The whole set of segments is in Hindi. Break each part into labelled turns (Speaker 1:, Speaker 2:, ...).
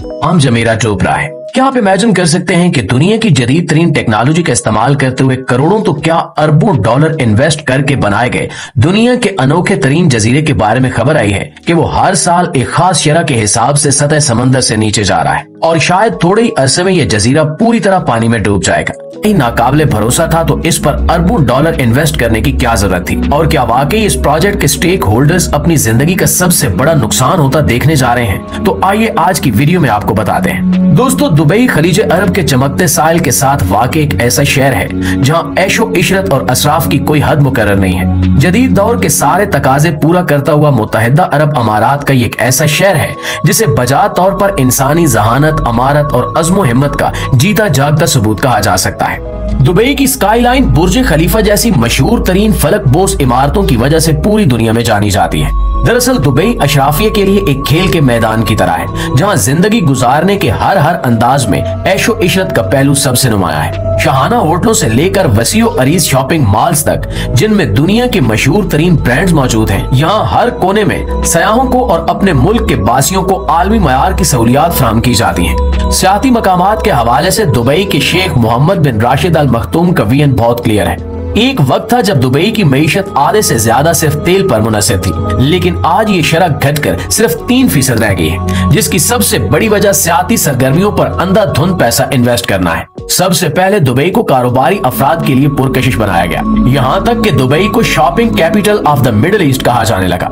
Speaker 1: पाम जमीरा चोपड़ा है। क्या आप इमेजिन कर सकते हैं कि दुनिया की जदीद तरीन टेक्नोलॉजी का इस्तेमाल करते हुए करोड़ों तो क्या अरबों डॉलर इन्वेस्ट करके बनाए गए दुनिया के अनोखे तरीन जजीरे के बारे में खबर आई है कि वो हर साल एक खास शरह के हिसाब से सतह समंदर से नीचे जा रहा है और शायद थोड़े ही अरसे में यह जजीरा पूरी तरह पानी में डूब जाएगा। नाकाबिले भरोसा था तो इस पर अरबों डॉलर इन्वेस्ट करने की क्या जरूरत थी, और क्या वाकई इस प्रोजेक्ट के स्टेक होल्डर्स अपनी जिंदगी का सबसे बड़ा नुकसान होता देखने जा रहे हैं? तो आइए आज की वीडियो में आपको बताते हैं। दोस्तों, दुबई खलीज अरब के चमकते साहिल के साथ वाकई एक ऐसा शहर है जहां ऐशो इशरत और असराफ की कोई हद मुकर्रर नहीं है। जदीद दौर के सारे तकाजे पूरा करता हुआ मुत्तहिदा अरब अमारात का एक ऐसा शहर है जिसे बजा तौर पर इंसानी जहानत, अमारत और अज़्मो हिम्मत का जीता जागता सबूत कहा जा सकता है। दुबई की स्काईलाइन बुर्ज खलीफा जैसी मशहूर तरीन फलक बोस इमारतों की वजह से पूरी दुनिया में जानी जाती है। दरअसल दुबई अशराफिया के लिए एक खेल के मैदान की तरह है जहां जिंदगी गुजारने के हर अंदाज में ऐशो इशरत का पहलू सबसे नुमाया है। शाहाना होटलों से लेकर वसीओ अरीज शॉपिंग मॉल्स तक जिनमें दुनिया के मशहूर तरीन ब्रांड्स मौजूद हैं, यहाँ हर कोने में सयाहों को और अपने मुल्क के बासियों को आलमी मयार की सहूलियात फराहम की जाती हैं। सियाती मकामात के हवाले से दुबई के शेख मोहम्मद बिन राशिद अल मखतूम का विजन बहुत क्लियर है। एक वक्त था जब दुबई की मईशत आधे से ज्यादा सिर्फ तेल पर मुनहसर थी, लेकिन आज ये शरह घटकर सिर्फ 3% रह गई है, जिसकी सबसे बड़ी वजह सियाती सरगर्मियों पर अंधाधुंध पैसा इन्वेस्ट करना है। सबसे पहले दुबई को कारोबारी अफराद के लिए पुरकशिश बनाया गया, यहाँ तक कि दुबई को shopping capital of the middle east कहा जाने लगा।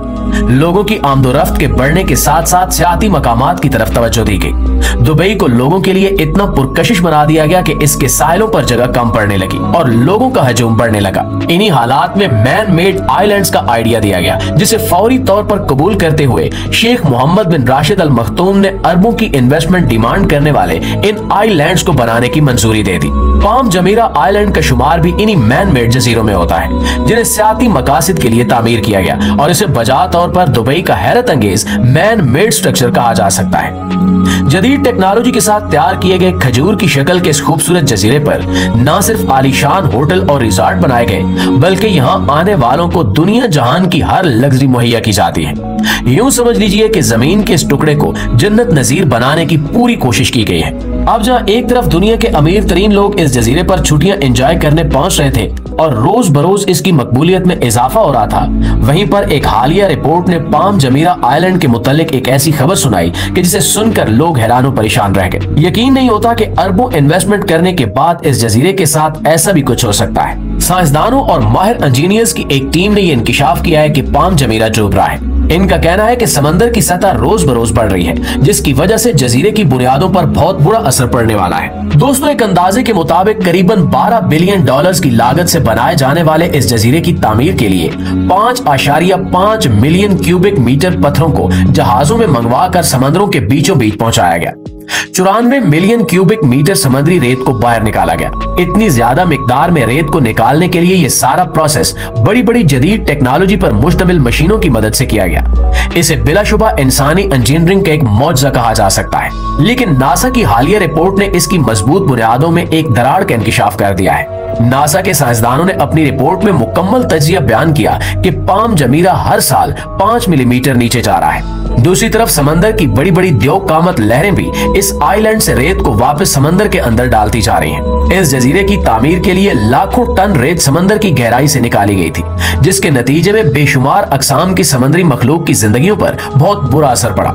Speaker 1: लोगों की आमदोरफ्त के बढ़ने के साथ साथ सियाती मकामात की तरफ तवज्जो दी गई। दुबई को लोगों के लिए इतना पुरकशिश बना दिया गया कि इसके साहिलों पर जगह कम पड़ने लगी और लोगों का हजूम बढ़ने लगा। इन्हीं हालात में मैन मेड आइलैंड्स का आइडिया दिया गया, जिसे फौरी तौर पर कबूल करते हुए शेख मोहम्मद बिन राशिद अल मखतूम ने अरबों की इन्वेस्टमेंट डिमांड करने वाले इन आइलैंड्स को बनाने की मंजूरी दे दी। पाम जमीरा आइलैंड का शुमार भी इन्हीं मैन मेड जजीरों में होता है, जिन्हें सियाती मकासद के लिए तामीर किया गया और इसे बजा तौर पर दुबई का हैरत अंगेज मैन मेड स्ट्रक्चर कहा जा सकता है। जदीद टेक्नोलॉजी के साथ तैयार किए गए खजूर की शक्ल के इस खूबसूरत जजीरे पर न सिर्फ आलीशान होटल और रिजॉर्ट बनाए गए, बल्कि यहाँ आने वालों को दुनिया जहान की हर लग्जरी मुहैया की जाती है। यूं समझ लीजिए कि जमीन के इस टुकड़े को जन्नत नजीर बनाने की पूरी कोशिश की गई है। अब जहाँ एक तरफ दुनिया के अमीर तरीन लोग इस जजीरे पर छुट्टियां एंजॉय करने पहुंच रहे थे और रोज बरोज इसकी मकबूलियत में इजाफा हो रहा था, वहीं पर एक हालिया रिपोर्ट ने पाम जमीरा आइलैंड के मुतालिक एक ऐसी खबर सुनाई कि जिसे सुनकर लोग हैरान और परेशान रह गए। यकीन नहीं होता कि अरबों इन्वेस्टमेंट करने के बाद इस जजीरे के साथ ऐसा भी कुछ हो सकता है। साइंसदानों और माहिर इंजीनियर्स की एक टीम ने यह इंकिशाफ किया है कि पाम जमीरा डूब रहा है। इनका कहना है कि समंदर की सतह रोज बरोज बढ़ रही है, जिसकी वजह से जजीरे की बुनियादों पर बहुत बुरा असर पड़ने वाला है। दोस्तों, एक अंदाजे के मुताबिक करीबन 12 बिलियन डॉलर्स की लागत से बनाए जाने वाले इस जजीरे की तामीर के लिए 5.5 मिलियन क्यूबिक मीटर पत्थरों को जहाजों में मंगवा कर समंदरों के बीचों बीच पहुंचाया गया। 94 मिलियन क्यूबिक मीटर समुद्री रेत को बाहर निकाला गया। इतनी ज्यादा मिकदार में रेत को निकालने के लिए ये सारा प्रोसेस बड़ी बड़ी जदीद टेक्नोलॉजी पर मुश्तमिल मशीनों की मदद से किया गया। इसे बिलाशुबा इंसानी इंजीनियरिंग का एक मौजज़ा कहा जा सकता है, लेकिन नासा की हालिया रिपोर्ट ने इसकी मजबूत बुनियादों में एक दरार का इंकिशाफ कर दिया है। नासा के साइंसदानों ने अपनी रिपोर्ट में मुकम्मल तजिया बयान किया कि पाम जमीरा हर साल 5 मिलीमीटर नीचे जा रहा है। दूसरी तरफ समंदर की बड़ी बड़ी द्योग कामत लहरें भी इस आइलैंड से रेत को वापस समंदर के अंदर डालती जा रही हैं। इस जजीरे की तामीर के लिए लाखों टन रेत समंदर की गहराई से निकाली गई थी, जिसके नतीजे में बेशुमार अकसाम की समुद्री मखलूक की जिंदगियों पर बहुत बुरा असर पड़ा।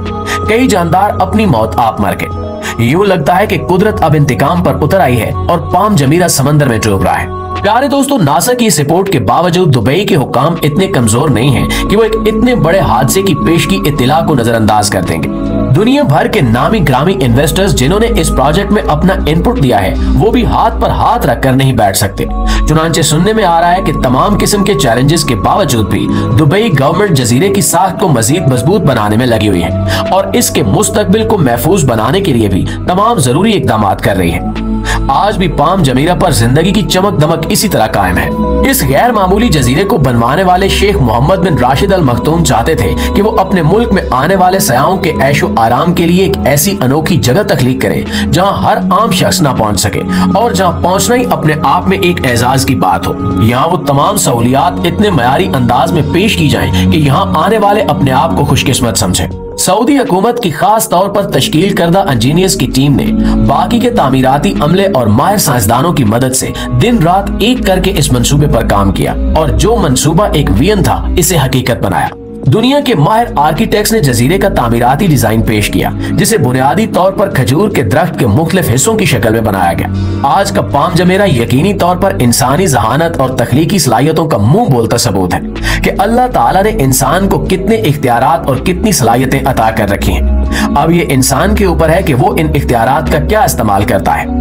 Speaker 1: कई जानदार अपनी मौत आप मर गए। यूं लगता है कि कुदरत अब इंतकाम पर उतर आई है और पाम जमीरा समंदर में डूब रहा है। प्यारे दोस्तों, नासा की इस रिपोर्ट के बावजूद दुबई के हुकाम इतने कमजोर नहीं हैं कि वो एक इतने बड़े हादसे की पेशगी इत्तिला को नजरअंदाज कर देंगे। दुनिया भर के नामी ग्रामी इन्वेस्टर्स जिन्होंने इस प्रोजेक्ट में अपना इनपुट दिया है, वो भी हाथ पर हाथ रखकर नहीं बैठ सकते। चुनांचे सुनने में आ रहा है कि तमाम किस्म के चैलेंजेस के बावजूद भी दुबई गवर्नमेंट जजीरे की साख को मजीद मजबूत बनाने में लगी हुई है और इसके मुस्तकबिल को महफूज बनाने के लिए भी तमाम जरूरी इकदाम कर रही है। आज भी पाम जमीरा पर जिंदगी की चमक दमक इसी तरह कायम है। इस गैर मामूली जजीरे को बनवाने वाले शेख मोहम्मद बिन राशिद अल मखतूम चाहते थे कि वो अपने मुल्क में आने वाले सयाहों के ऐशो आराम के लिए एक ऐसी अनोखी जगह तख्लीक करे जहां हर आम शख्स ना पहुंच सके और जहां पहुंचना ही अपने आप में एक एजाज की बात हो। यहाँ वो तमाम सहूलियात इतने मयारी अंदाज में पेश की जाएं कि यहाँ आने वाले अपने आप को खुशकिस्मत समझे। सऊदी हुकूमत की खास तौर पर तश्कील करदा इंजीनियर्स की टीम ने बाकी के तामीराती अमले और माहिर साइंसदानों की मदद से दिन रात एक करके इस मंसूबे पर काम किया और जो मंसूबा एक विजन था इसे हकीकत बनाया। दुनिया के माहिर आर्किटेक्ट्स ने जजीरे का तामीराती डिजाइन पेश किया जिसे बुनियादी तौर पर खजूर के दरख्त के मुख्तलिफ हिस्सों की शक्ल में बनाया गया। आज का पाम जमेरा यकीनी तौर पर इंसानी जहानत और तख्लीकी सलाहियतों का मुंह बोलता सबूत है कि अल्लाह ताला ने इंसान को कितने इख्तियारात और कितनी सलाहियतें अता कर रखी हैं। अब ये इंसान के ऊपर है कि वो इन इख्तियारात का क्या इस्तेमाल करता है।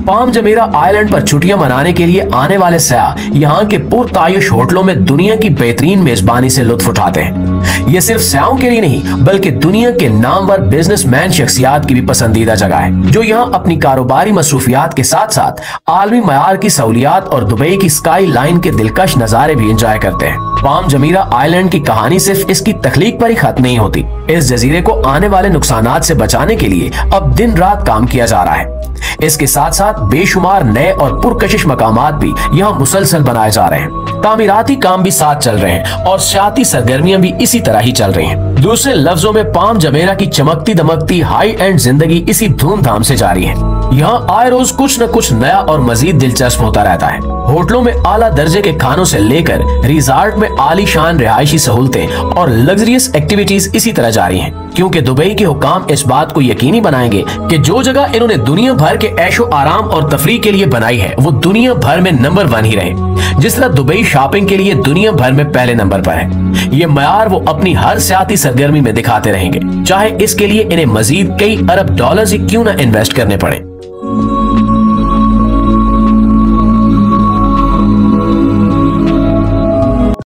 Speaker 1: पाम जमेरा आइलैंड पर छुट्टियां मनाने के लिए आने वाले सयाह यहाँ के पुरतायुश होटलों में दुनिया की बेहतरीन मेजबानी से लुत्फ उठाते हैं। ये सिर्फ सयाहों के लिए नहीं बल्कि दुनिया के नामवर बिजनेसमैन शख्सियात की भी पसंदीदा जगह है जो यहाँ अपनी कारोबारी मसरूफियात के साथ साथ आलमी मयार की सहूलियात और दुबई की स्काई लाइन के दिलकश नजारे भी एंजॉय करते हैं। पाम जमीरा आइलैंड की कहानी सिर्फ इसकी तख्लीक पर ही खत्म नहीं होती। इस जजीरे को आने वाले नुकसानात से बचाने के लिए अब दिन रात काम किया जा रहा है। इसके साथ साथ बेशुमार नए और पुरकशिश मकामात भी यहाँ मुसलसल बनाए जा रहे हैं। तामीराती काम भी साथ चल रहे हैं और सियाती सरगर्मियां भी इसी तरह ही चल रही हैं। दूसरे लफ्जों में पाम जमेरा की चमकती दमकती हाई एंड जिंदगी इसी धूमधाम से जारी है। यहाँ आए रोज कुछ न कुछ नया और मजीद दिलचस्प होता रहता है। होटलों में आला दर्जे के खानों से लेकर रिजॉर्ट में आलीशान रिहायशी सहूलतें और लग्जरियस एक्टिविटीज इसी तरह जारी हैं, क्योंकि दुबई के हुकाम इस बात को यकीनी बनाएंगे कि जो जगह इन्होंने दुनिया भर के ऐशो आराम और तफरीह के लिए बनाई है वो दुनिया भर में नंबर 1 ही रहे। जिस तरह दुबई शॉपिंग के लिए दुनिया भर में पहले नंबर पर है, ये मयार वो अपनी हर सियाती सरगर्मी में दिखाते रहेंगे, चाहे इसके लिए इन्हें मजीद कई अरब डॉलर ही क्यों न इन्वेस्ट करने पड़े।